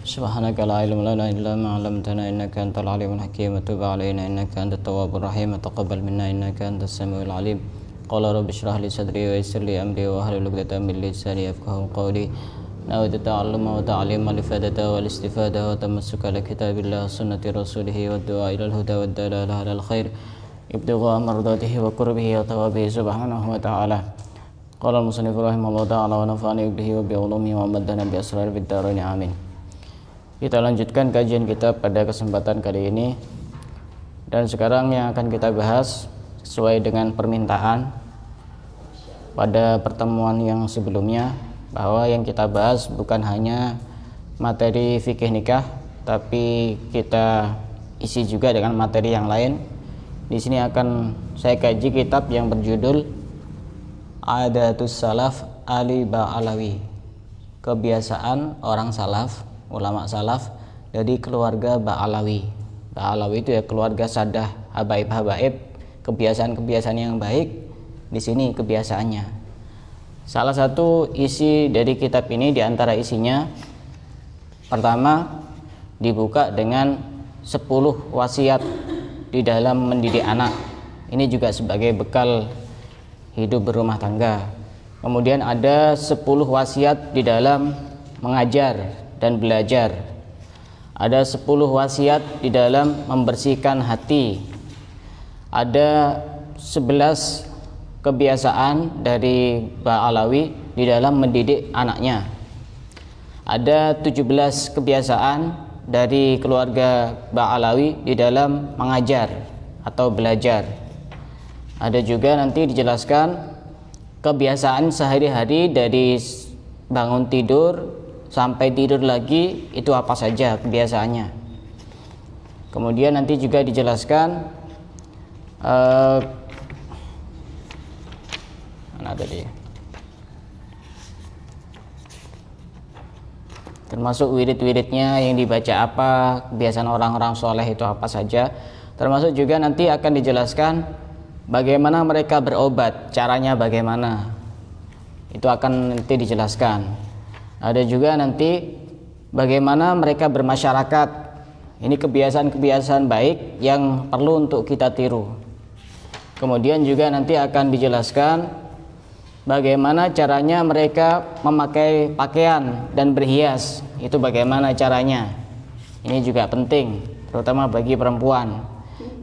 سبحانك لا علم لنا إلا ما علمتنا إنك أنت العليم الحكيم وتب علينا إنك أنت التواب الرحيم وتقبل منا إنك أنت السميع العليم قال رب اشرح لي صدري ويسر لي أمري واحلل عقدة من لساني يفقهوا قولي نويت التعلم والتعليم والإفادة والاستفادة وتمسك لكتاب الله وسنة رسوله والدعاء إلى الهدى والدلالة على الخير ابتغاء مرضاته وقربه وثوابه سبحانه وتعالى قال المصنف رحمه الله تعالى ونفعني به وبعلومه ومدنا بأسرار الدارين آمين. Kita lanjutkan kajian kita pada kesempatan kali ini. Dan sekarang yang akan kita bahas sesuai dengan permintaan pada pertemuan yang sebelumnya, bahwa yang kita bahas bukan hanya materi fikih nikah, tapi kita isi juga dengan materi yang lain. Di sini akan saya kaji kitab yang berjudul Adatus Salaf Ali Ba'alawi, kebiasaan orang salaf, ulama salaf dari keluarga Ba'alawi. Ba'alawi itu ya keluarga sadah, habaib-habaib, kebiasaan-kebiasaan yang baik. Di sini kebiasaannya. Salah satu isi dari kitab ini, di antara isinya, pertama dibuka dengan 10 wasiat di dalam mendidik anak. Ini juga sebagai bekal hidup berumah tangga. Kemudian ada 10 wasiat di dalam mengajar dan belajar. Ada 10 wasiat di dalam membersihkan hati. Ada 11 kebiasaan dari Ba'alawi di dalam mendidik anaknya. Ada 17 kebiasaan dari keluarga Ba'alawi di dalam mengajar atau belajar. Ada juga nanti dijelaskan kebiasaan sehari-hari dari bangun tidur sampai tidur lagi, itu apa saja kebiasaannya. Kemudian nanti juga dijelaskan mana tadi, termasuk wirid-wiridnya yang dibaca apa, kebiasaan orang-orang soleh itu apa saja. Termasuk juga nanti akan dijelaskan bagaimana mereka berobat, caranya bagaimana, itu akan nanti dijelaskan. Ada juga nanti bagaimana mereka bermasyarakat. Ini kebiasaan-kebiasaan baik yang perlu untuk kita tiru. Kemudian juga nanti akan dijelaskan bagaimana caranya mereka memakai pakaian dan berhias. Itu bagaimana caranya. Ini juga penting, terutama bagi perempuan.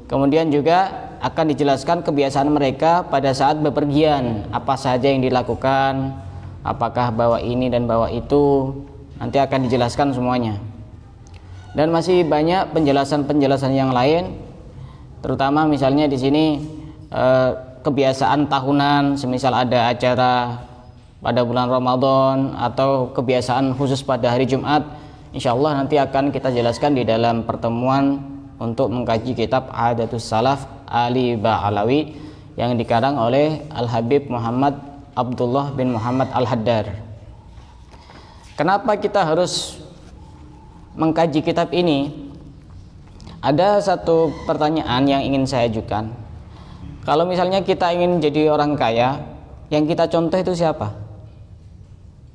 Kemudian juga akan dijelaskan kebiasaan mereka pada saat bepergian, apa saja yang dilakukan, apakah bawa ini dan bawa itu, nanti akan dijelaskan semuanya. Dan masih banyak penjelasan-penjelasan yang lain, terutama misalnya di sini kebiasaan tahunan, semisal ada acara pada bulan Ramadan atau kebiasaan khusus pada hari Jumat. Insyaallah nanti akan kita jelaskan di dalam pertemuan untuk mengkaji kitab Adatus Salaf Ali Ba'alawi yang dikarang oleh Al-Habib Muhammad Abdullah bin Muhammad Al-Haddar. Kenapa kita harus mengkaji kitab ini? Ada satu pertanyaan yang ingin saya ajukan. Kalau misalnya kita ingin jadi orang kaya, yang kita contoh itu siapa?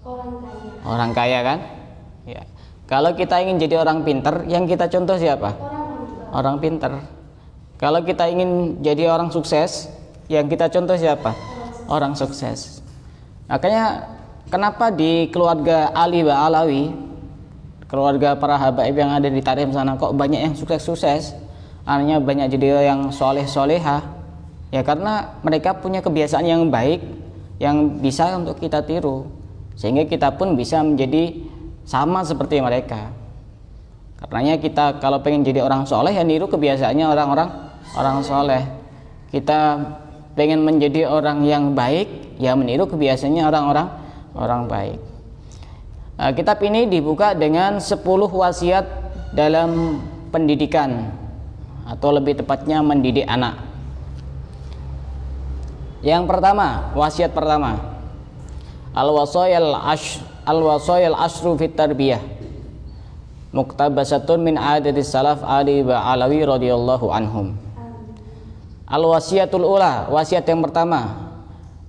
Orang kaya. Orang kaya kan? Ya. Kalau kita ingin jadi orang pinter, yang kita contoh siapa? Orang pinter. Kalau kita ingin jadi orang sukses, yang kita contoh siapa? Orang sukses. Makanya kenapa di keluarga Ali Ba'alawi, keluarga para habaib yang ada di Tarim sana, kok banyak yang sukses-sukses, artinya banyak jadi yang soleh-solehah? Ya karena mereka punya kebiasaan yang baik yang bisa untuk kita tiru, sehingga kita pun bisa menjadi sama seperti mereka. Karenanya kita kalau pengen jadi orang soleh, ya niru kebiasaannya orang soleh. Kita pengen menjadi orang yang baik, ya meniru kebiasaannya orang baik. Kitab ini dibuka dengan 10 wasiat dalam pendidikan, atau lebih tepatnya mendidik anak. Yang pertama, wasiat pertama, al-wasayal ashru fit tarbiyah, muktabasatun min adatis salaf Ali Ba'alawi radhiyallahu anhum. Al-wasiatul ula, wasiat yang pertama,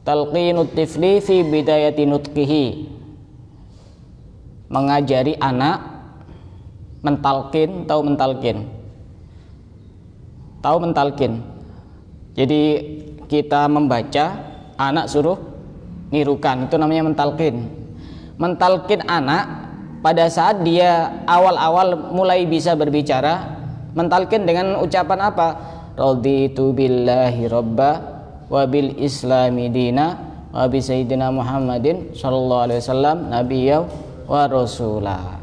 talqinut tifli fi bidayati nutqihi, mengajari anak mentalkin, tahu mentalkin? Tahu mentalkin? Jadi kita membaca, anak suruh nirukan, itu namanya mentalkin. Mentalkin anak pada saat dia awal-awal mulai bisa berbicara, mentalkin dengan ucapan apa? Raditu billahi robba wa bil islami dina wa bi sayyidina Muhammadin sallallahu alaihi wasallam nabiyya wa rasulah.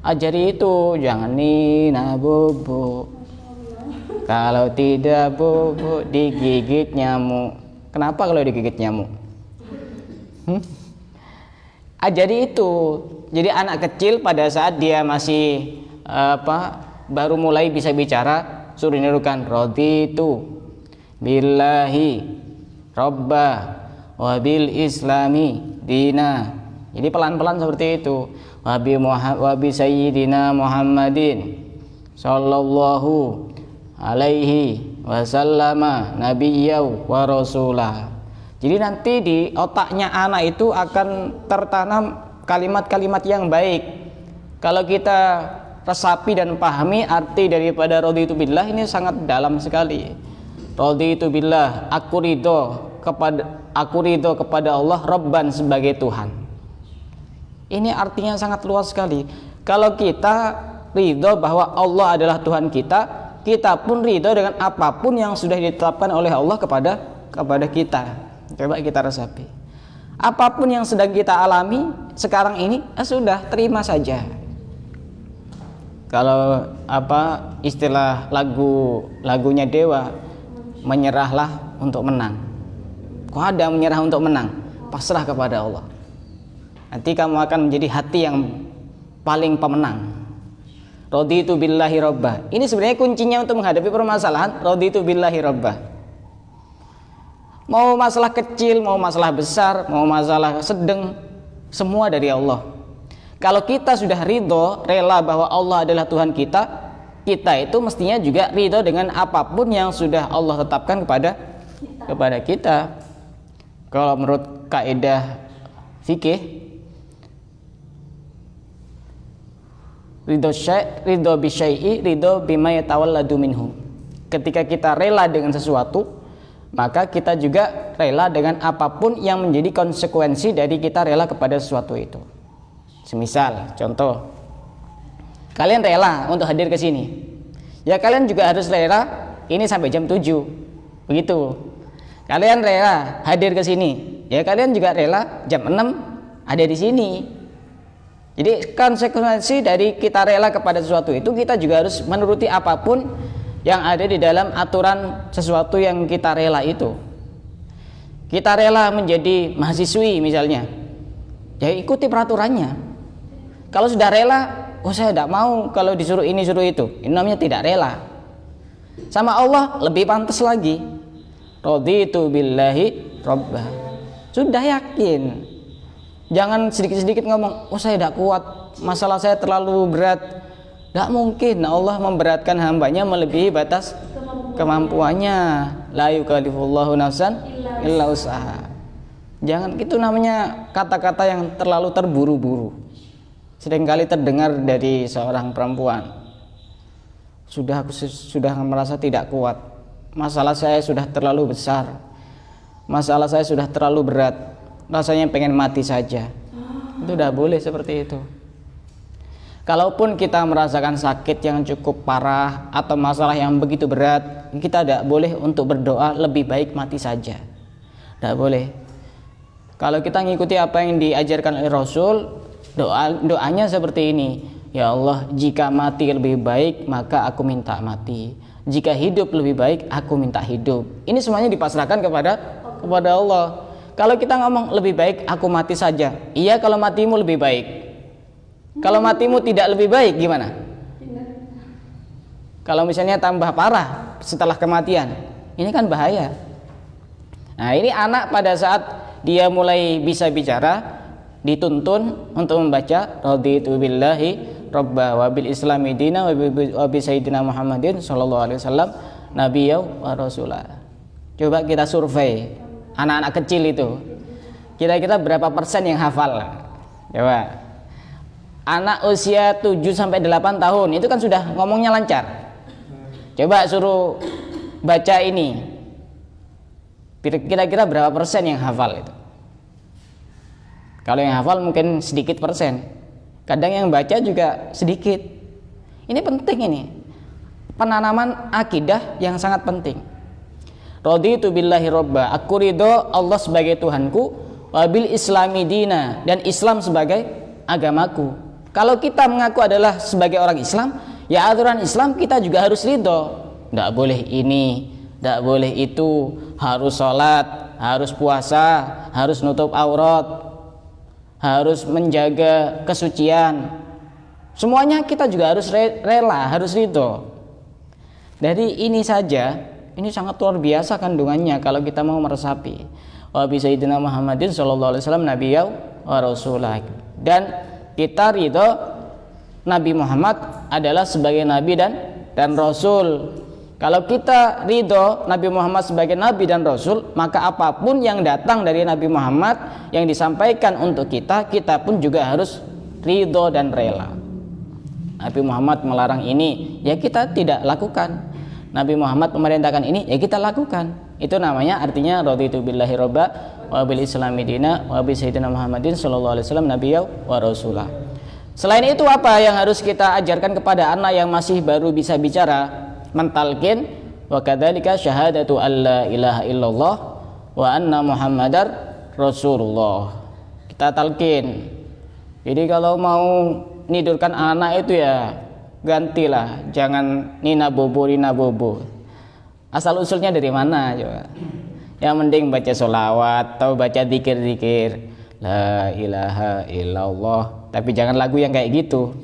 Ajari itu, jangan nina bobo. Kalau tidak bobo digigit nyamuk. Kenapa kalau digigit nyamuk? Ajari itu. Jadi anak kecil pada saat dia masih baru mulai bisa bicara, suruh nirukan raditu billahi robba wa bil islami dina. Jadi pelan-pelan seperti itu. Wa bi sayyidina Muhammadin sallallahu alaihi wasallama nabiyyu wa rasulah. Jadi nanti di otaknya anak itu akan tertanam kalimat-kalimat yang baik. Kalau kita resapi dan pahami arti daripada raditu billah, ini sangat dalam sekali. Raditu billah, aku ridho kepada Allah Rabban sebagai Tuhan. Ini artinya sangat luas sekali. Kalau kita ridho bahwa Allah adalah Tuhan kita, kita pun ridho dengan apapun yang sudah ditetapkan oleh Allah kepada kita. Coba kita resapi. Apapun yang sedang kita alami sekarang ini, sudah terima saja. Kalau istilah lagunya Dewa, menyerahlah untuk menang. Kok ada menyerah untuk menang? Pasrah kepada Allah. Nanti kamu akan menjadi hati yang paling pemenang. Raditu billahi robba. Ini sebenarnya kuncinya untuk menghadapi permasalahan. Raditu billahi robba. Mau masalah kecil, mau masalah besar, mau masalah sedang, semua dari Allah. Kalau kita sudah ridho, rela bahwa Allah adalah Tuhan kita, kita itu mestinya juga ridho dengan apapun yang sudah Allah tetapkan kepada kita. Kalau menurut kaidah fikih, ridho bisyai'i, ridho bima yatawalladu minhu. Ketika kita rela dengan sesuatu, maka kita juga rela dengan apapun yang menjadi konsekuensi dari kita rela kepada sesuatu itu. Semisal, contoh, kalian rela untuk hadir ke sini, ya kalian juga harus rela ini sampai jam 7. Begitu. Kalian rela hadir ke sini, ya kalian juga rela jam 6 ada di sini. Jadi konsekuensi dari kita rela kepada sesuatu itu, kita juga harus menuruti apapun yang ada di dalam aturan sesuatu yang kita rela itu. Kita rela menjadi mahasiswi misalnya, ya ikuti peraturannya. Kalau sudah rela, saya tidak mau kalau disuruh ini suruh itu, ini namanya tidak rela. Sama Allah lebih pantas lagi. Raditu billahi robba. Sudah yakin. Jangan sedikit-sedikit ngomong, saya tidak kuat, masalah saya terlalu berat. Tidak mungkin, Allah memberatkan hambanya melebihi batas kemampuannya. La yukallifullahu nafsan illa usaha. Jangan, itu namanya kata-kata yang terlalu terburu-buru. Seringkali terdengar dari seorang perempuan. Aku sudah merasa tidak kuat. Masalah saya sudah terlalu besar. Masalah saya sudah terlalu berat. Rasanya pengen mati saja. Itu tidak boleh seperti itu. Kalaupun kita merasakan sakit yang cukup parah atau masalah yang begitu berat, kita tidak boleh untuk berdoa lebih baik mati saja. Tidak boleh. Kalau kita mengikuti apa yang diajarkan oleh Rasul, doanya seperti ini. Ya Allah, jika mati lebih baik, maka aku minta mati. Jika hidup lebih baik, aku minta hidup. Ini semuanya dipasrahkan kepada Allah. Kalau kita ngomong lebih baik aku mati saja, iya kalau matimu lebih baik. Kalau matimu tidak lebih baik gimana? Kalau misalnya tambah parah setelah kematian, ini kan bahaya. Nah, ini anak pada saat dia mulai bisa bicara, dituntun untuk membaca raditu billahi robba wa bil islami dina wa bi sayyidina Muhammadin sallallahu alaihi wasallam nabiyyu wa rasulah. Coba kita survei anak-anak kecil itu, kira-kira berapa persen yang hafal? Coba. Anak usia 7 sampai 8 tahun itu kan sudah ngomongnya lancar. Coba suruh baca ini, kira-kira berapa persen yang hafal itu? Kalau yang hafal mungkin sedikit persen, kadang yang baca juga sedikit. Ini penting, ini penanaman akidah yang sangat penting. Raditu billahi robba, aku ridho Allah sebagai Tuhanku, wabil islami dina, dan Islam sebagai agamaku. Kalau kita mengaku adalah sebagai orang Islam, ya aturan Islam kita juga harus ridho. Tidak boleh ini, tidak boleh itu, harus sholat, harus puasa, harus nutup aurat, harus menjaga kesucian. Semuanya kita juga harus rela, harus ridho. Dari ini saja, ini sangat luar biasa kandungannya kalau kita mau meresapi. Wa bi sayyidina Muhammadin sallallahu alaihi wasallam nabiyya wa rasulah. Dan kita ridho Nabi Muhammad adalah sebagai nabi dan rasul. Kalau kita ridho Nabi Muhammad sebagai nabi dan rasul, maka apapun yang datang dari Nabi Muhammad yang disampaikan untuk kita, kita pun juga harus ridho dan rela. Nabi Muhammad melarang ini, ya kita tidak lakukan. Nabi Muhammad memerintahkan ini, ya kita lakukan. Itu namanya artinya raditu billahi robba wa bil islami dina wa bi sayyidina Muhammadin sallallahu alaihi wasallam nabiyya wa rasulah. Selain itu apa yang harus kita ajarkan kepada anak yang masih baru bisa bicara? Mentalkin wa kadzalika syahadatu alla ilaha illallah wa anna muhammadar rasulullah. Kita talkin. Jadi kalau mau nidurkan anak itu ya gantilah, jangan nina bobo. Asal usulnya dari mana coba? Yang mending baca sholawat atau baca zikir-zikir la ilaha illallah, tapi jangan lagu yang kayak gitu.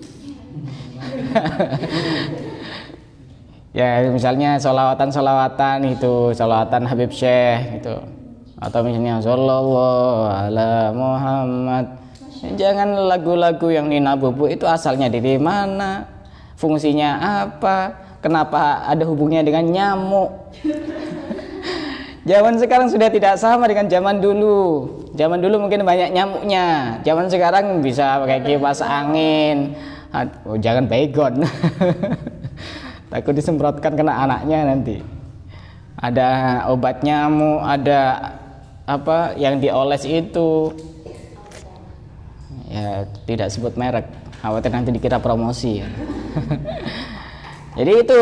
Ya misalnya sholawatan itu, sholawatan Habib Syekh gitu, atau misalnya sallallahu ala Muhammad. Jangan lagu-lagu yang nina bobo, itu asalnya dari mana? Fungsinya apa? Kenapa ada hubungannya dengan nyamuk? Zaman sekarang sudah tidak sama dengan zaman dulu. Zaman dulu mungkin banyak nyamuknya. Zaman sekarang bisa pakai kipas angin. Oh, jangan baygon. Takut disemprotkan kena anaknya nanti. Ada obat nyamuk, ada apa yang dioles itu. Ya tidak sebut merek. Khawatir nanti dikira promosi ya. Jadi itu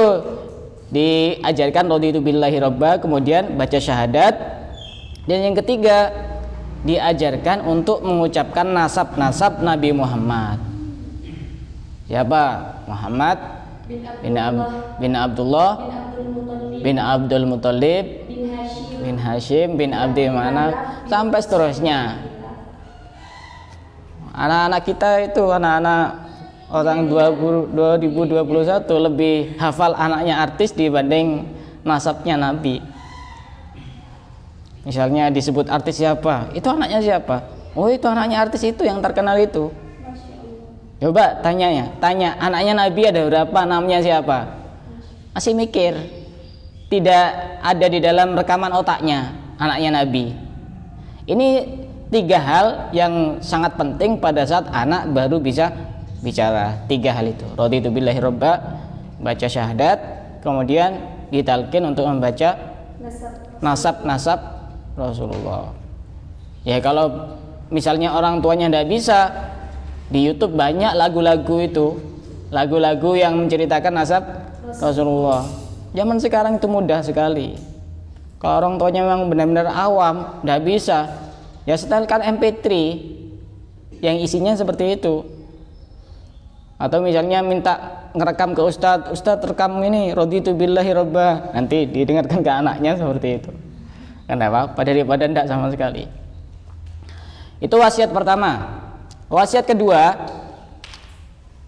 diajarkan raditu billahi robba, kemudian baca syahadat. Dan yang ketiga diajarkan untuk mengucapkan nasab-nasab Nabi Muhammad. Siapa? Muhammad bin Abdullah bin Abdul Muthalib bin Hashim bin Abdi Manaf sampai seterusnya. Anak-anak kita itu, anak-anak orang 2021 lebih hafal anaknya artis dibanding nasabnya Nabi. Misalnya disebut artis siapa, itu anaknya siapa? Oh itu anaknya artis itu yang terkenal itu. Coba tanya anaknya Nabi ada berapa, namanya siapa? Masih mikir, tidak ada di dalam rekaman otaknya anaknya Nabi. Ini 3 hal yang sangat penting pada saat anak baru bisa bicara. 3 hal itu, raditu billahi robba, baca syahadat, kemudian ditalkin untuk membaca nasab Rasulullah. Ya kalau misalnya orang tuanya tidak bisa, di YouTube banyak lagu-lagu itu, lagu-lagu yang menceritakan nasab Rasulullah. Zaman sekarang itu mudah sekali. Kalau orang tuanya memang benar-benar awam, tidak bisa, ya setelkan MP3 yang isinya seperti itu. Atau misalnya minta ngerekam ke Ustadz rekam ini raditu billahi robba, nanti didengarkan ke anaknya seperti itu. Kenapa? Daripada tidak sama sekali. Itu wasiat pertama. Wasiat kedua,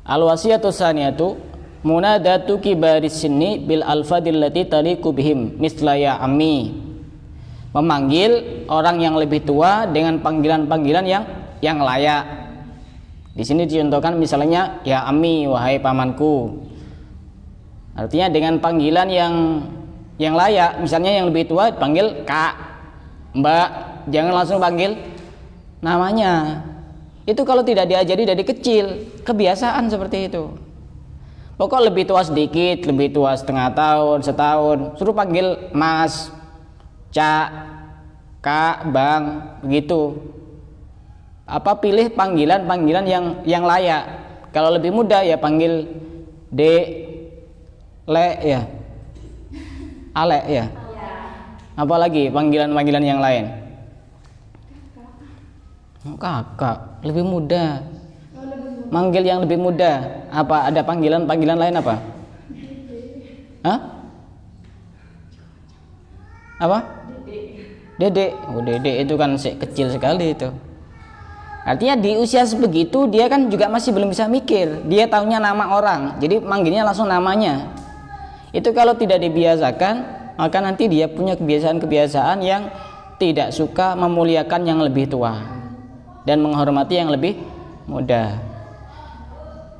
al-wasiyatu tsaniyatu munadatu kibaris sinni bil alfadil lati taliqu bihim misla ya ammi. Memanggil orang yang lebih tua dengan panggilan-panggilan yang layak. Di sini dicontohkan misalnya ya ammi, wahai pamanku. Artinya dengan panggilan yang layak. Misalnya yang lebih tua dipanggil Kak, Mbak, jangan langsung panggil namanya. Itu kalau tidak diajari dari kecil, kebiasaan seperti itu. Pokok lebih tua sedikit, lebih tua setengah tahun, setahun, suruh panggil Mas, Cak, Kak, Bang, begitu. Pilih panggilan-panggilan yang layak. Kalau lebih muda ya panggil Dek, Le ya, Ale ya. Apalagi panggilan-panggilan yang lain. Kakak, lebih muda. Manggil yang lebih muda. Apa ada panggilan-panggilan lain apa? Hah? Apa? Dedek. Oh, dedek itu kan kecil sekali itu. Artinya di usia sebegitu dia kan juga masih belum bisa mikir. Dia taunya nama orang, jadi manggilnya langsung namanya. Itu kalau tidak dibiasakan, maka nanti dia punya kebiasaan-kebiasaan yang tidak suka memuliakan yang lebih tua dan menghormati yang lebih muda.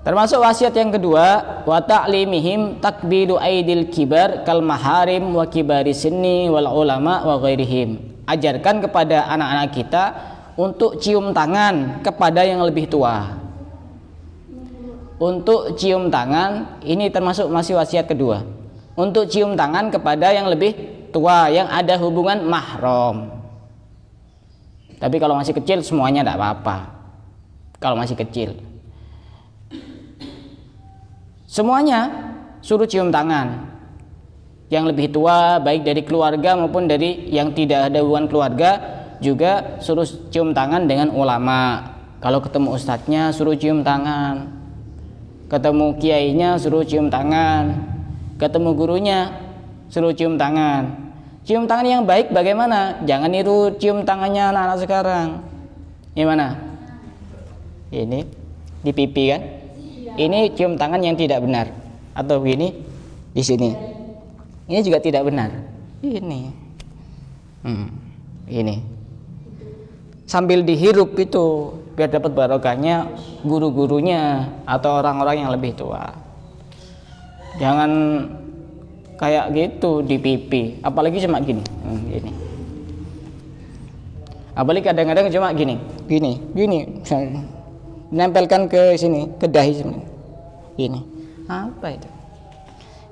Termasuk wasiat yang kedua, wa ta'limihim takbidu aidil kibar kal maharim wa kibari sinni wal ulama wa ghairihim. Ajarkan kepada anak-anak kita untuk cium tangan kepada yang lebih tua. Untuk cium tangan ini termasuk masih wasiat kedua. Untuk cium tangan kepada yang lebih tua yang ada hubungan mahram. Tapi kalau masih kecil semuanya tidak apa-apa. Kalau masih kecil, semuanya suruh cium tangan. Yang lebih tua baik dari keluarga maupun dari yang tidak ada hubungan keluarga juga suruh cium tangan dengan ulama. Kalau ketemu ustadznya suruh cium tangan. Ketemu kiainya suruh cium tangan. Ketemu gurunya suruh cium tangan. Cium tangan yang baik bagaimana? Jangan niru cium tangannya anak-anak sekarang. Gimana? Ini di pipi kan? Ini cium tangan yang tidak benar. Atau begini di sini. Ini juga tidak benar. Ini. Ini. Sambil dihirup itu biar dapat barokahnya guru-gurunya atau orang-orang yang lebih tua. Jangan kayak gitu di pipi, apalagi cuma gini, gini. Apalagi kadang-kadang cuma gini, nempelkan ke sini, ke dahi sini, gini. Apa itu?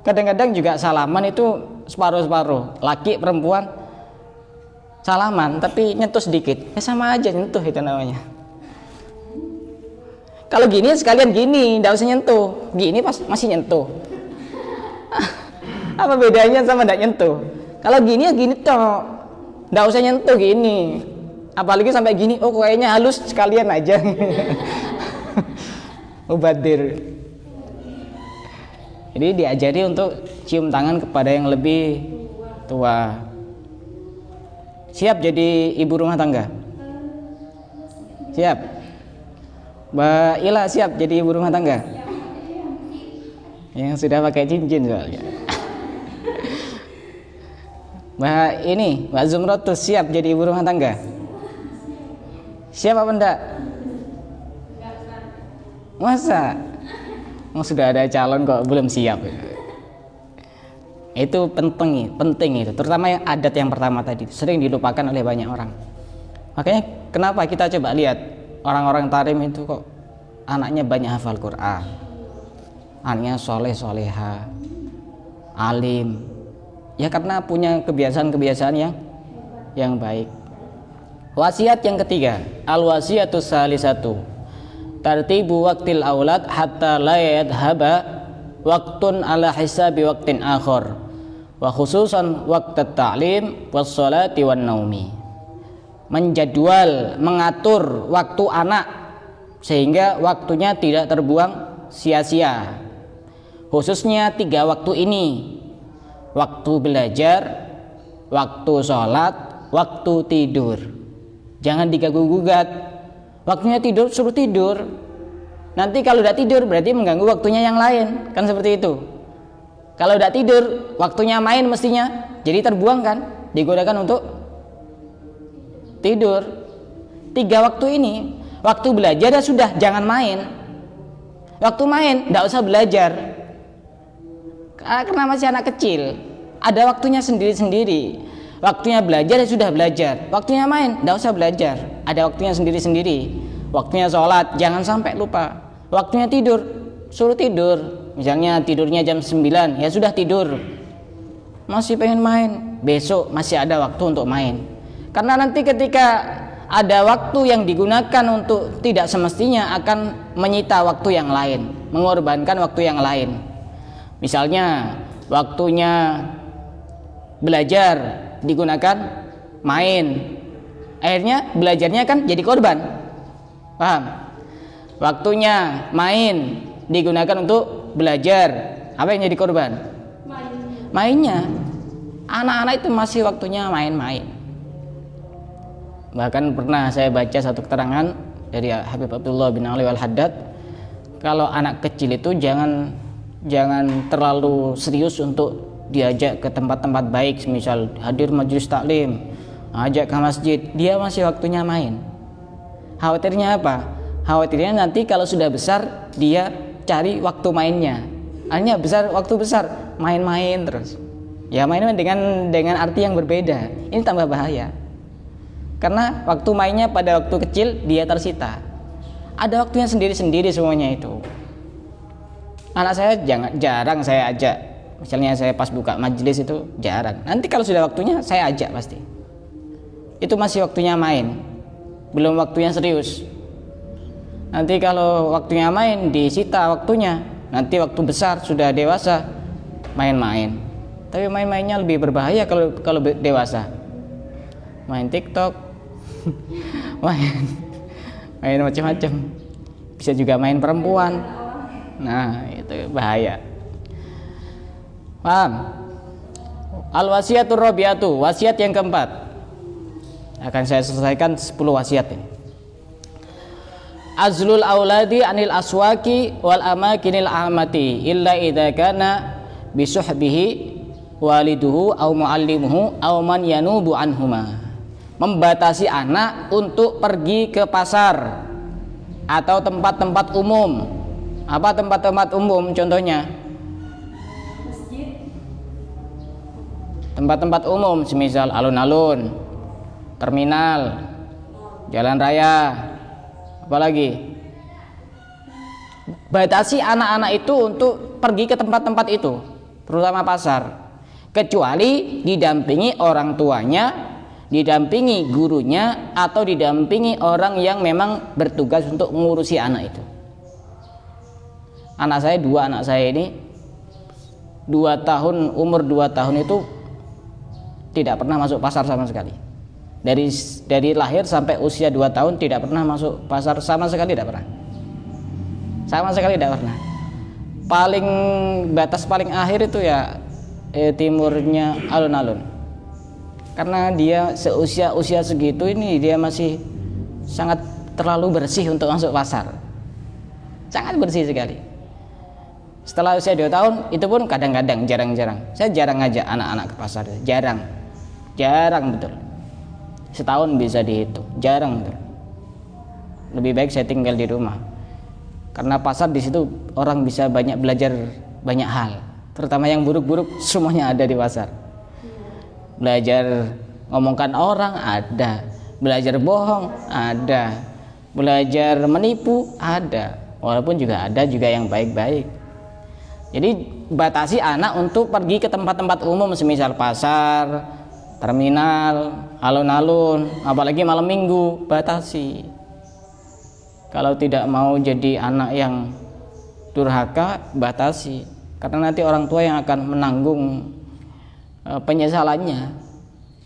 Kadang-kadang juga salaman itu separuh-separuh, laki perempuan salaman, tapi nyentuh sedikit, sama aja nyentuh itu namanya. Kalau gini sekalian gini, nggak usah nyentuh, gini pas masih nyentuh. Apa bedanya sama tidak nyentuh? Kalau gini ya gini toh, nggak usah nyentuh gini. Apalagi sampai gini, oh kayaknya halus sekalian aja. Mubadir. Jadi diajari untuk cium tangan kepada yang lebih tua. Siap jadi ibu rumah tangga? Siap? Mbak Ila siap jadi ibu rumah tangga? Yang sudah pakai cincin soalnya. Mbak Zumrotus siap jadi ibu rumah tangga? Siap apa enggak? Masa? Sudah ada calon kok belum siap? Itu penting itu, terutama yang adat yang pertama tadi sering dilupakan oleh banyak orang. Makanya kenapa kita coba lihat orang-orang Tarim itu kok anaknya banyak hafal Quran, anaknya soleh-soleha, alim. Ya karena punya kebiasaan-kebiasaan yang baik. Wasiat yang ketiga, al-wasiatus salisatu. Tartibu waqtil aulad hatta la yadhhaba waqtun ala hisabi waqtin akhar. Wa khususan waqtat ta'lim was sholati wan naumi. Menjadwal, mengatur waktu anak sehingga waktunya tidak terbuang sia-sia. Khususnya 3 waktu ini. Waktu belajar, waktu sholat, waktu tidur. Jangan diganggu-gugat. Waktunya tidur suruh tidur. Nanti kalau udah tidur berarti mengganggu waktunya yang lain. Kan seperti itu. Kalau udah tidur, waktunya main mestinya jadi terbuang kan? Digunakan untuk tidur. 3 waktu ini. Waktu belajar ya sudah, jangan main. Waktu main, enggak usah belajar. Karena masih anak kecil, ada waktunya sendiri-sendiri. Waktunya belajar ya sudah belajar. Waktunya main, enggak usah belajar. Ada waktunya sendiri-sendiri. Waktunya sholat, jangan sampai lupa. Waktunya tidur, suruh tidur. Misalnya tidurnya jam 9, ya sudah tidur. Masih pengen main, besok masih ada waktu untuk main. Karena nanti ketika ada waktu yang digunakan untuk tidak semestinya akan menyita waktu yang lain, mengorbankan waktu yang lain. Misalnya waktunya belajar digunakan main, akhirnya belajarnya kan jadi korban. Paham? Waktunya main digunakan untuk belajar, apa yang jadi korban? Mainnya. Anak-anak itu masih waktunya main-main. Bahkan pernah saya baca satu keterangan dari Habib Abdullah bin Ali Al-Haddad, kalau anak kecil itu jangan terlalu serius untuk diajak ke tempat-tempat baik, misal hadir majelis taklim, ajak ke masjid, dia masih waktunya main. Khawatirnya apa? Khawatirnya nanti kalau sudah besar dia cari waktu mainnya. Hanya waktu besar main-main terus. Ya main-main dengan arti yang berbeda. Ini tambah bahaya. Karena waktu mainnya pada waktu kecil dia tersita. Ada waktunya sendiri-sendiri semuanya itu. Anak saya jarang saya ajak. Misalnya saya pas buka majelis itu jarang. Nanti kalau sudah waktunya saya ajak pasti. Itu masih waktunya main, belum waktunya serius. Nanti kalau waktunya main disita waktunya. Nanti waktu besar sudah dewasa main-main. Tapi main-mainnya lebih berbahaya kalau dewasa. Main TikTok, main macam-macam. Bisa juga main perempuan. Nah, itu bahaya. Paham? Al-wasiyatur rabi'atu, wasiat yang keempat. Akan saya selesaikan 10 wasiat ini. Azlul auladi anil aswaki wal amakinil amati illa idza kana bisuhbihi waliduhu aw muallimuhu aw man yanubu anhuma. Membatasi anak untuk pergi ke pasar atau tempat-tempat umum. Apa tempat-tempat umum contohnya? Masjid. Tempat-tempat umum semisal alun-alun, terminal, jalan raya, apalagi. Batasi anak-anak itu untuk pergi ke tempat-tempat itu, terutama pasar, kecuali didampingi orang tuanya, didampingi gurunya, atau didampingi orang yang memang bertugas untuk mengurusi anak itu. Anak saya ini 2 tahun, umur 2 tahun itu tidak pernah masuk pasar sama sekali. Dari lahir sampai usia 2 tahun tidak pernah masuk pasar sama sekali, tidak pernah. Sama sekali tidak pernah. Batas paling akhir itu ya timurnya alun-alun. Karena dia usia segitu ini dia masih sangat terlalu bersih untuk masuk pasar. Sangat bersih sekali. Setelah usia 2 tahun itu pun kadang-kadang, jarang-jarang. Saya jarang ngajak anak-anak ke pasar, jarang betul. Setahun bisa dihitung, jarang betul. Lebih baik saya tinggal di rumah. Karena pasar di situ orang bisa banyak belajar banyak hal, terutama yang buruk-buruk semuanya ada di pasar. Belajar ngomongkan orang ada, belajar bohong ada, belajar menipu ada, walaupun juga ada juga yang baik-baik. Jadi batasi anak untuk pergi ke tempat-tempat umum semisal pasar, terminal, alun-alun, apalagi malam minggu, batasi. Kalau tidak mau jadi anak yang durhaka, batasi. Karena nanti orang tua yang akan menanggung penyesalannya.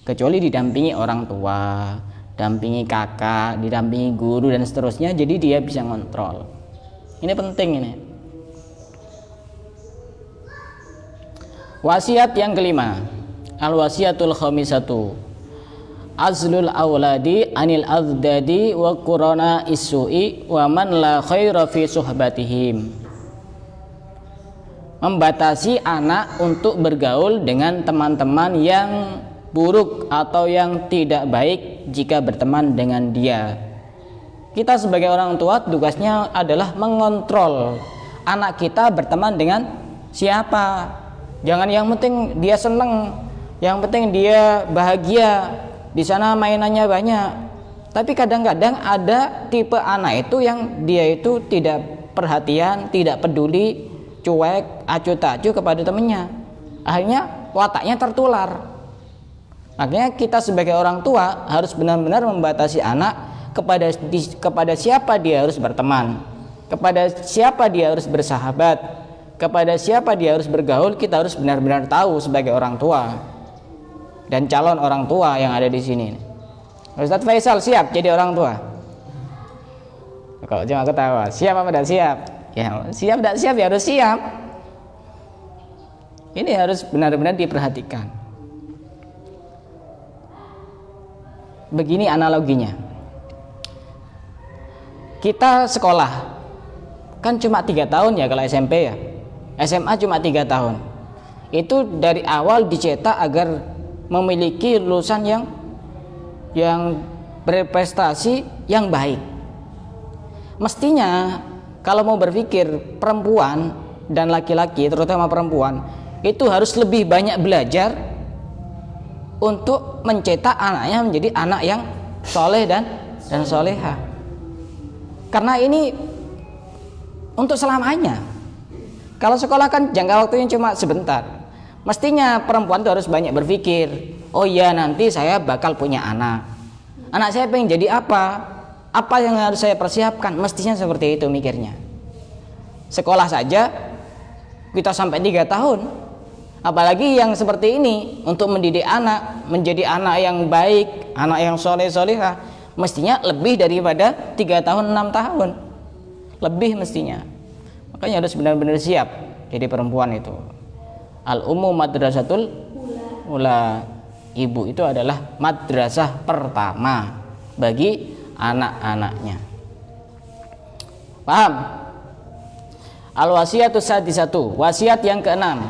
Kecuali didampingi orang tua, dampingi kakak, didampingi guru dan seterusnya, jadi dia bisa ngontrol. Ini penting ini. Wasiat yang kelima, al-wasiatul khamisatu, azlul auladi anil azdadi wa qurana isu'i wa man la khaira fi suhbatihim. Membatasi anak untuk bergaul dengan teman-teman yang buruk atau yang tidak baik jika berteman dengan dia. Kita sebagai orang tua tugasnya adalah mengontrol anak kita berteman dengan siapa. Jangan yang penting dia seneng, yang penting dia bahagia, di sana mainannya banyak. Tapi kadang-kadang ada tipe anak itu yang dia itu tidak perhatian, tidak peduli, cuek, acuh tak acuh kepada temannya. Akhirnya wataknya tertular. Makanya kita sebagai orang tua harus benar-benar membatasi anak kepada siapa dia harus berteman, kepada siapa dia harus bersahabat, kepada siapa dia harus bergaul. Kita harus benar-benar tahu sebagai orang tua dan calon orang tua yang ada di sini. Ustadz Faisal siap jadi orang tua? Kok cuma ketawa? Siap apa tidak siap? Ya siap tidak siap ya harus siap. Ini harus benar-benar diperhatikan. Begini analoginya, kita sekolah kan cuma 3 tahun ya kalau SMP ya, SMA cuma 3 tahun. Itu dari awal dicetak agar memiliki lulusan yang berprestasi yang baik. Mestinya kalau mau berpikir perempuan dan laki-laki, terutama perempuan, itu harus lebih banyak belajar untuk mencetak anaknya menjadi anak yang soleh dan soleha. Karena ini untuk selamanya. Kalau sekolah kan jangka waktunya cuma sebentar. Mestinya perempuan itu harus banyak berpikir, oh iya nanti saya bakal punya anak. Anak saya pengen jadi apa? Apa yang harus saya persiapkan? Mestinya seperti itu mikirnya. Sekolah saja kita sampai 3 tahun. Apalagi yang seperti ini untuk mendidik anak menjadi anak yang baik, anak yang soleh-solehah, mestinya lebih daripada 3 tahun 6 tahun, lebih mestinya. Makanya harus benar-benar siap jadi perempuan itu. Al-ummu madrasatul ula, ibu itu adalah madrasah pertama bagi anak-anaknya. Paham? Al-wasiyatus sadisatu, wasiat yang keenam,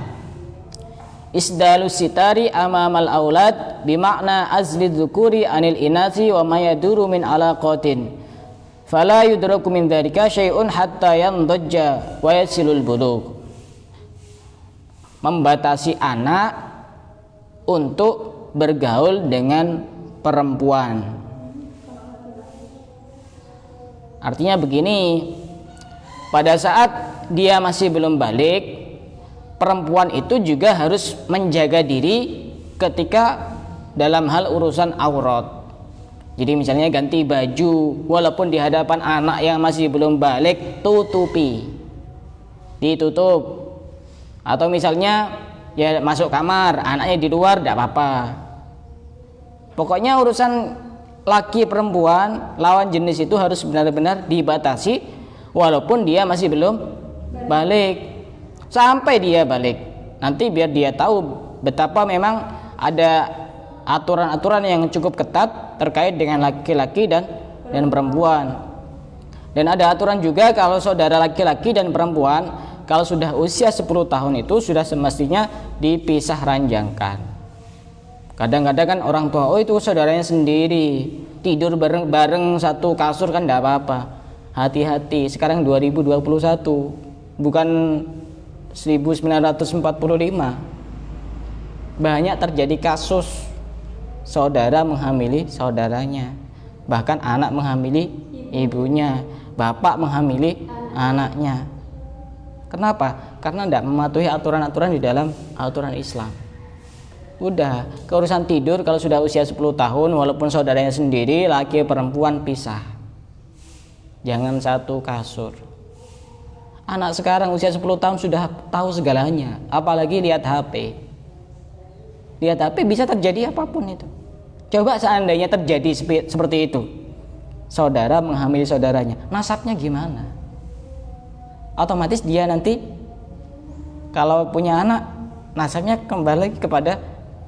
isdalus sitari amamal aulad bimakna azli dzukuri anil inasi wa ma yaduru min alaqatin fala yudraku min dzalika syai'un hatta yandajja wa yasilul bulugh. Membatasi anak untuk bergaul dengan perempuan. Artinya begini, pada saat dia masih belum balik, perempuan itu juga harus menjaga diri ketika dalam hal urusan aurat. Jadi misalnya ganti baju, walaupun di hadapan anak yang masih belum balik, tutupi, ditutup. Atau misalnya ya masuk kamar, anaknya di luar, tidak apa-apa. Pokoknya urusan laki perempuan lawan jenis itu harus benar-benar dibatasi, walaupun dia masih belum balik. Sampai dia balik, nanti biar dia tahu betapa memang ada aturan-aturan yang cukup ketat terkait dengan laki-laki dan perempuan. Dan ada aturan juga kalau saudara laki-laki dan perempuan kalau sudah usia 10 tahun itu sudah semestinya dipisah ranjangkan. Kadang-kadang kan orang tua, oh itu saudaranya sendiri, tidur bareng satu kasur kan tidak apa-apa. Hati-hati, sekarang 2021 bukan 1945. Banyak terjadi kasus saudara menghamili saudaranya, bahkan anak menghamili ibunya, bapak menghamili anaknya. Kenapa? Karena tidak mematuhi aturan-aturan di dalam aturan Islam. Udah, keurusan tidur kalau sudah usia 10 tahun walaupun saudaranya sendiri, laki perempuan pisah, jangan satu kasur. Anak sekarang usia 10 tahun sudah tahu segalanya, apalagi lihat HP. Lihat HP bisa terjadi apapun itu. Coba seandainya terjadi seperti itu, saudara menghamili saudaranya, nasabnya gimana? Otomatis dia nanti kalau punya anak, nasabnya kembali kepada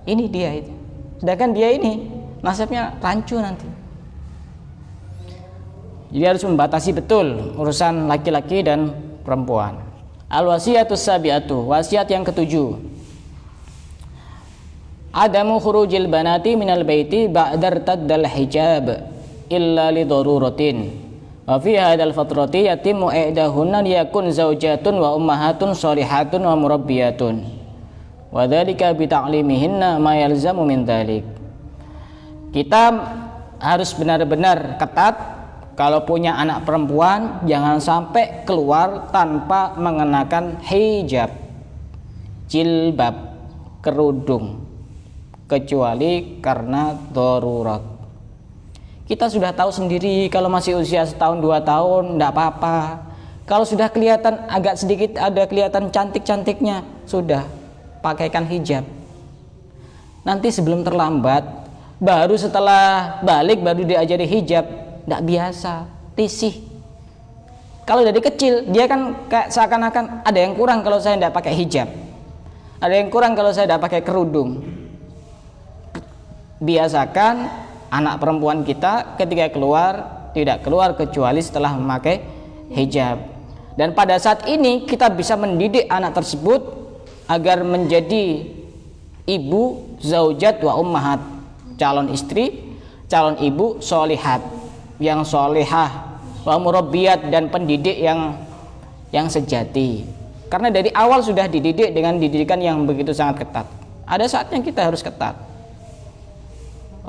ini dia itu. Sedangkan dia ini nasabnya rancu nanti. Jadi harus membatasi betul urusan laki-laki dan perempuan. Al-wasiyatus sabiatu, wasiat yang ketujuh, adamu khurujil banati minal baiti ba'dar taddal hijab illa li daruratin wa fi hadzal fatrati yatimu i'dahunna liyakun zaujatun wa ummahatun shalihatun wa murabbiyatun wa dzalika bi ta'limihinna ma yalzamu min dzalik. Kita harus benar-benar ketat. Kalau punya anak perempuan, jangan sampai keluar tanpa mengenakan hijab, jilbab, kerudung, kecuali karena darurat. Kita sudah tahu sendiri kalau masih usia setahun 2 tahun tidak apa-apa. Kalau sudah kelihatan agak sedikit ada kelihatan cantik-cantiknya, sudah pakaikan hijab. Nanti sebelum terlambat, baru setelah balik baru diajari hijab, tidak biasa, risih. Kalau dari kecil dia kan kayak seakan-akan ada yang kurang kalau saya tidak pakai hijab, ada yang kurang kalau saya tidak pakai kerudung. Biasakan anak perempuan kita ketika keluar tidak keluar kecuali setelah memakai hijab. Dan pada saat ini kita bisa mendidik anak tersebut agar menjadi ibu, zaujat wa ummahat, calon istri, calon ibu solihat, yang solihah, wa murabbiyat, dan pendidik yang sejati. Karena dari awal sudah dididik dengan didikan yang begitu sangat ketat. Ada saatnya kita harus ketat.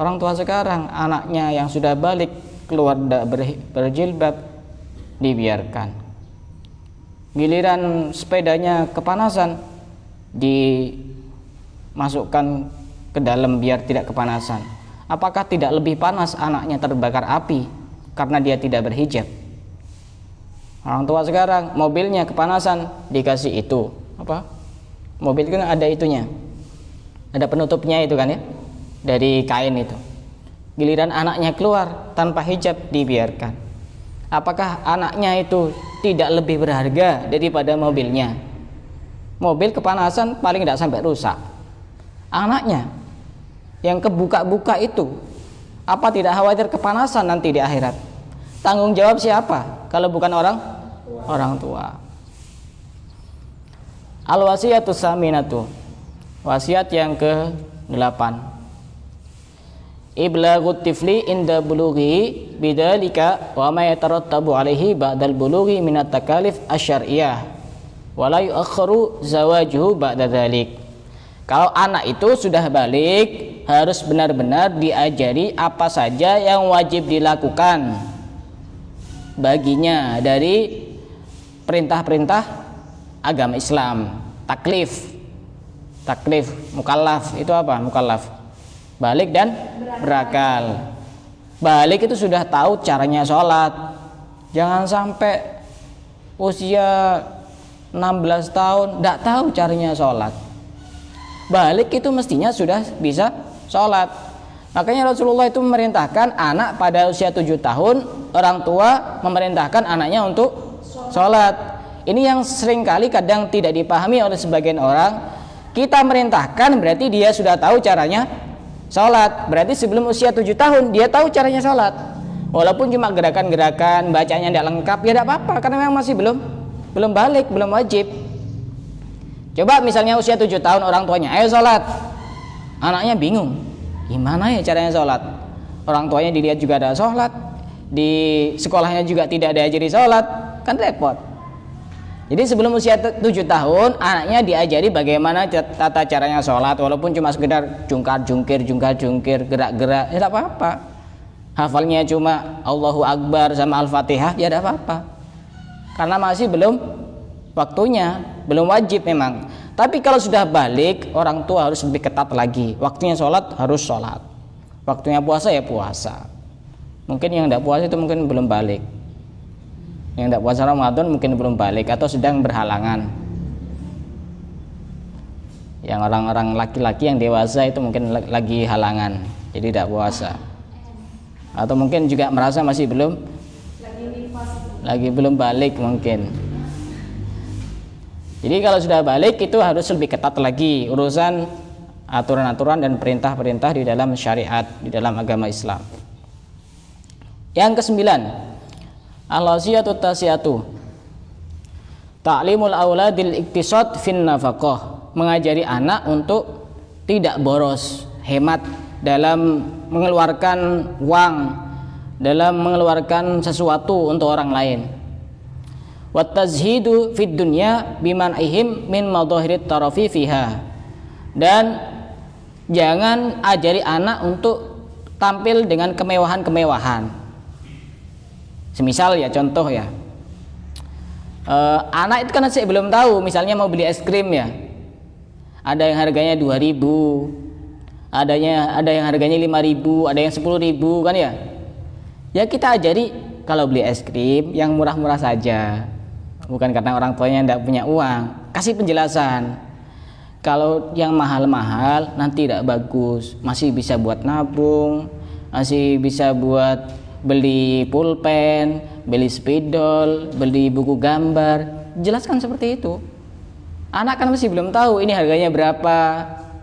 Orang tua sekarang anaknya yang sudah balik keluar berjilbab dibiarkan. Giliran sepedanya kepanasan dimasukkan ke dalam biar tidak kepanasan. Apakah tidak lebih panas anaknya terbakar api karena dia tidak berhijab? Orang tua sekarang mobilnya kepanasan dikasih itu apa? Mobil kan ada itunya, ada penutupnya itu kan ya, dari kain itu. Giliran anaknya keluar tanpa hijab dibiarkan. Apakah anaknya itu tidak lebih berharga daripada mobilnya? Mobil kepanasan paling tidak sampai rusak. Anaknya yang kebuka-buka itu, apa tidak khawatir kepanasan nanti di akhirat? Tanggung jawab siapa kalau bukan orang tua? Al-wasiyatus saminatu, wasiat yang ke-8. Iblaghut tifli inda bulughi bidzalika wa ma yatarattabu alaihi ba'dal bulughi minat takalif asyariyah wa la yu'akhkharu zawajuhu ba'da dzalik. Kalau anak itu sudah balik, harus benar-benar diajari apa saja yang wajib dilakukan baginya dari perintah-perintah agama Islam. Taklif, mukallaf itu apa? Mukallaf balik dan berakal. Balik itu sudah tahu caranya sholat. Jangan sampai usia 16 tahun tidak tahu caranya sholat. Balik itu mestinya sudah bisa sholat. Makanya Rasulullah itu memerintahkan anak pada usia 7 tahun, orang tua memerintahkan anaknya untuk sholat. Ini yang seringkali kadang tidak dipahami oleh sebagian orang. Kita merintahkan berarti dia sudah tahu caranya sholat. Berarti sebelum usia 7 tahun dia tahu caranya sholat. Walaupun cuma gerakan-gerakan, bacanya tidak lengkap, ya tidak apa-apa, karena memang masih belum balik, belum wajib. Coba misalnya usia 7 tahun orang tuanya, ayo sholat. Anaknya bingung, gimana ya caranya sholat? Orang tuanya dilihat juga ada sholat, di sekolahnya juga tidak diajari sholat, kan repot. Jadi sebelum usia 7 tahun anaknya diajari bagaimana tata caranya sholat, walaupun cuma sekedar jungkar-jungkir, gerak-gerak, ya tidak apa-apa. Hafalnya cuma Allahu Akbar sama Al-Fatihah, ya tidak apa-apa. Karena masih belum waktunya, belum wajib memang. Tapi kalau sudah balik, orang tua harus lebih ketat lagi. Waktunya sholat harus sholat, waktunya puasa ya puasa. Mungkin yang tidak puasa itu mungkin belum balik, yang tidak puasa Ramadan mungkin belum balik atau sedang berhalangan. Yang orang-orang laki-laki yang dewasa itu mungkin lagi halangan, jadi tidak puasa. Atau mungkin juga merasa masih belum balik mungkin. Jadi kalau sudah balik itu harus lebih ketat lagi urusan aturan-aturan dan perintah-perintah di dalam syariat, di dalam agama Islam. Yang ke-9, al-wasiyatu tasiatu, ta'limul auladil iktisad fin nafaqah, mengajari anak untuk tidak boros, hemat dalam mengeluarkan uang, dalam mengeluarkan sesuatu untuk orang lain. Wat tazhidu fid dunya biman'ihim min madhahirit tarafi fiha, dan jangan ajari anak untuk tampil dengan kemewahan-kemewahan. Semisal ya, contoh ya, anak itu kan masih belum tahu, misalnya mau beli es krim ya, ada yang harganya 2.000, ada yang harganya 5.000, ada yang 10.000 kan ya. Ya kita ajari kalau beli es krim yang murah-murah saja, bukan karena orang tuanya tidak punya uang. Kasih penjelasan, kalau yang mahal-mahal nanti tidak bagus, masih bisa buat nabung, masih bisa buat beli pulpen, beli spidol, beli buku gambar. Jelaskan seperti itu. Anak kan masih belum tahu ini harganya berapa,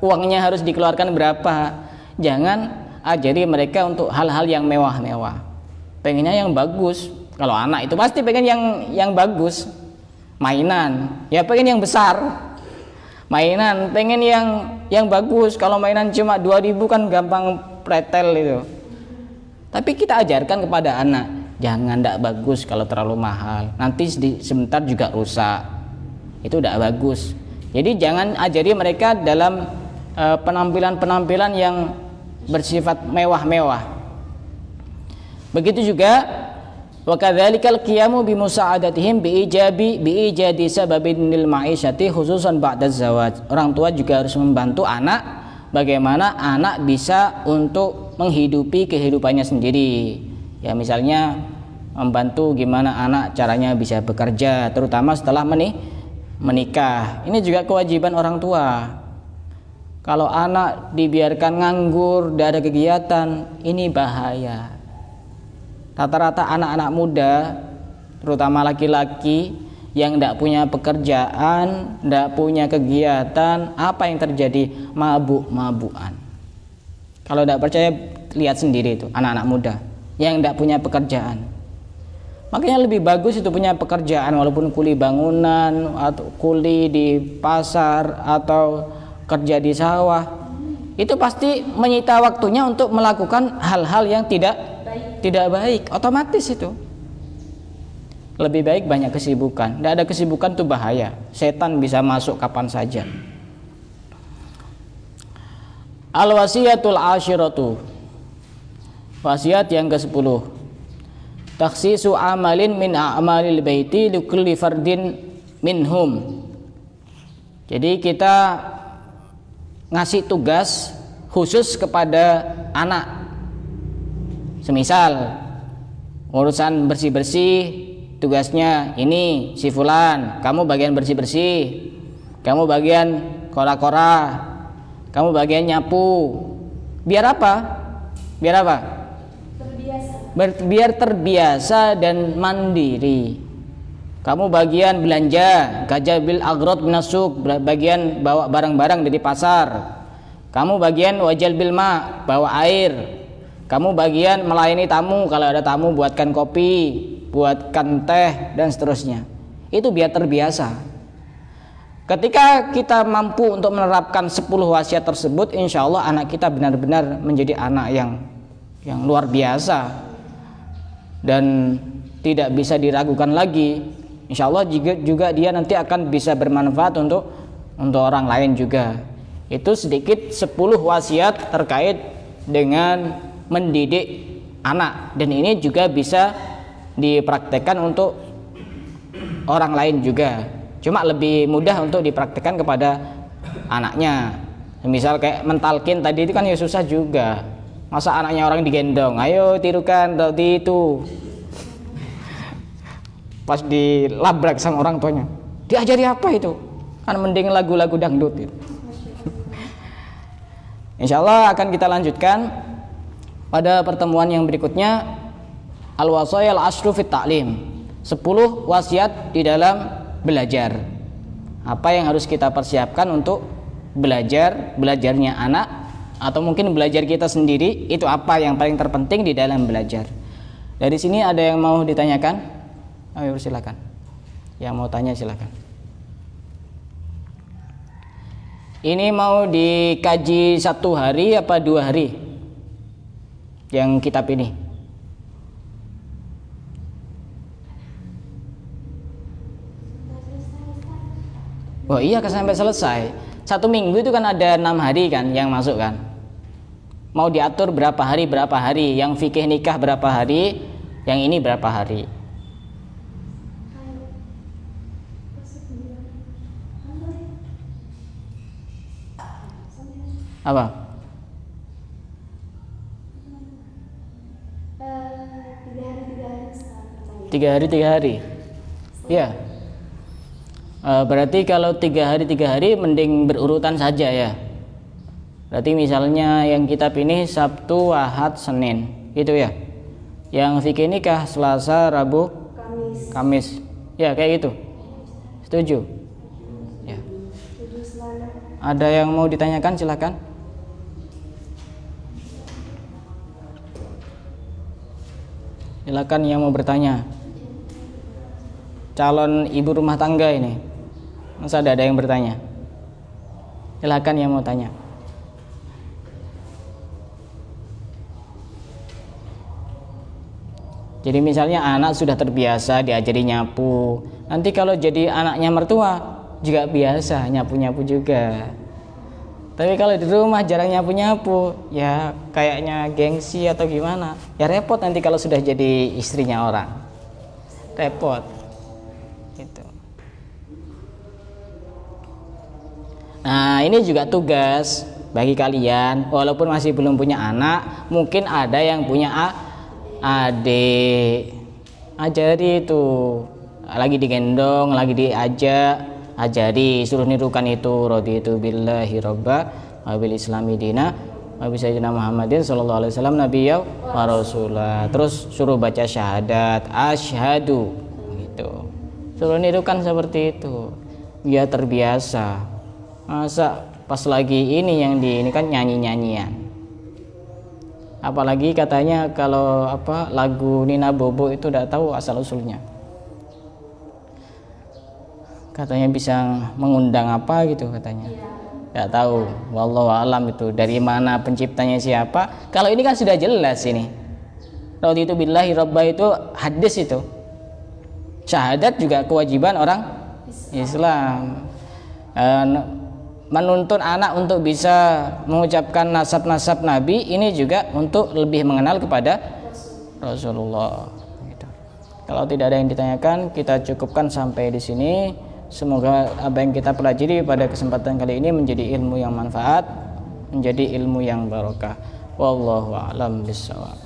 uangnya harus dikeluarkan berapa. Jangan ajari mereka untuk hal-hal yang mewah-mewah. Pengennya yang bagus. Kalau anak itu pasti pengen yang bagus. Mainan, ya pengen yang besar. Mainan, pengen yang bagus. Kalau mainan cuma 2.000 kan gampang pretel itu. Tapi kita ajarkan kepada anak, jangan, tidak bagus kalau terlalu mahal. Nanti sebentar juga rusak. Itu tidak bagus. Jadi jangan ajari mereka dalam penampilan-penampilan yang bersifat mewah-mewah. Begitu juga wa kadzalikal qiyamu bi musa'adatihim bi ijadi sababin lil ma'isyati khususan ba'da zawaj. Orang tua juga harus membantu anak bagaimana anak bisa untuk menghidupi kehidupannya sendiri. Ya misalnya membantu gimana anak caranya bisa bekerja, terutama setelah menikah. Ini juga kewajiban orang tua. Kalau anak dibiarkan nganggur, tidak ada kegiatan, ini bahaya. Rata-rata anak-anak muda, terutama laki-laki yang tidak punya pekerjaan, tidak punya kegiatan, apa yang terjadi? Mabuk-mabukan. Kalau tidak percaya, lihat sendiri itu anak-anak muda yang tidak punya pekerjaan. Makanya lebih bagus itu punya pekerjaan, walaupun kuli bangunan atau kuli di pasar atau kerja di sawah, itu pasti menyita waktunya untuk melakukan hal-hal yang tidak baik, otomatis itu. Lebih baik banyak kesibukan. Tidak ada kesibukan itu bahaya. Setan bisa masuk kapan saja. Al-wasiyatul asyiratu. Wasiat yang ke-10. Takhsisu amalin min a'malil baiti likulli fardin minhum. Jadi kita ngasih tugas khusus kepada anak. Semisal urusan bersih-bersih, tugasnya ini si fulan, kamu bagian bersih-bersih, kamu bagian kora-kora, kamu bagian nyapu. Biar apa? Biar terbiasa dan mandiri. Kamu bagian belanja, gajabil agrod minasuk, bagian bawa barang-barang dari pasar. Kamu bagian wajal bilma, bawa air. Kamu bagian melayani tamu, kalau ada tamu buatkan kopi, buatkan teh, dan seterusnya. Itu biar terbiasa. Ketika kita mampu untuk menerapkan 10 wasiat tersebut, insya Allah anak kita benar-benar menjadi anak yang luar biasa dan tidak bisa diragukan lagi. Insya Allah juga dia nanti akan bisa bermanfaat untuk orang lain juga. Itu sedikit 10 wasiat terkait dengan mendidik anak, dan ini juga bisa dipraktekkan untuk orang lain juga. Cuma lebih mudah untuk dipraktekkan kepada anaknya. Misal kayak mentalkin tadi itu kan ya susah juga. Masa anaknya orang digendong, ayo tirukan tadi itu. Pas dilabrak sama orang tuanya, diajari apa itu? Kan mending lagu-lagu dangdut itu. Insya Allah akan kita lanjutkan pada pertemuan yang berikutnya. Al-wasayal asyru fit ta'lim, 10 wasiat di dalam belajar. Apa yang harus kita persiapkan untuk belajarnya anak, atau mungkin belajar kita sendiri, itu apa yang paling terpenting di dalam belajar. Dari sini ada yang mau ditanyakan? Ayo silakan. Yang mau tanya silakan. Ini mau dikaji 1 hari apa 2 hari? Yang kitab ini. Oh iya, sampai selesai. 1 minggu itu kan ada 6 hari kan yang masuk kan. mau diatur berapa hari, yang fikih nikah berapa hari, yang ini berapa hari. Apa? 3 hari 3 hari. Ya. Berarti kalau 3 hari mending berurutan saja ya. Berarti misalnya yang kita pilih Sabtu, Ahad, Senin, gitu ya. Yang fikih nikah Selasa, Rabu, Kamis. Ya, kayak gitu. Setuju? Ya. Ada yang mau ditanyakan, silakan. Silakan yang mau bertanya. Calon ibu rumah tangga ini. Masa ada yang bertanya? Silakan yang mau tanya. Jadi misalnya anak sudah terbiasa diajari nyapu, nanti kalau jadi anaknya mertua juga biasa nyapu-nyapu juga. Tapi kalau di rumah jarang nyapu-nyapu, ya kayaknya gengsi atau gimana, ya repot nanti kalau sudah jadi istrinya orang, repot gitu. Nah ini juga tugas bagi kalian, walaupun masih belum punya anak, mungkin ada yang punya adik, ajari itu, lagi digendong, lagi diajak, ajari, suruh nirukan itu, raditu billahi robba wa bil islami dina wa bi sayyidina Muhammadin sallallahu alaihi wasallam nabiyya wa rasulah. Terus suruh baca syahadat, asyhadu gitu, suruh nirukan seperti itu biar terbiasa. Masa pas lagi ini yang di ini kan nyanyi-nyanyian. Apalagi katanya kalau lagu Nina Bobo itu udah tahu asal usulnya. Katanya bisa mengundang apa gitu katanya. Enggak tahu, wallahu alam itu dari mana penciptanya siapa. Kalau ini kan sudah jelas ini. Raditu billahi robba itu hadis itu. Syahadat juga kewajiban orang Islam. Menuntun anak untuk bisa mengucapkan nasab-nasab Nabi ini juga untuk lebih mengenal kepada Rasulullah. Gitu. Kalau tidak ada yang ditanyakan, kita cukupkan sampai di sini. Semoga apa yang kita pelajari pada kesempatan kali ini menjadi ilmu yang manfaat, menjadi ilmu yang barokah. Wallahu a'lam bishawab.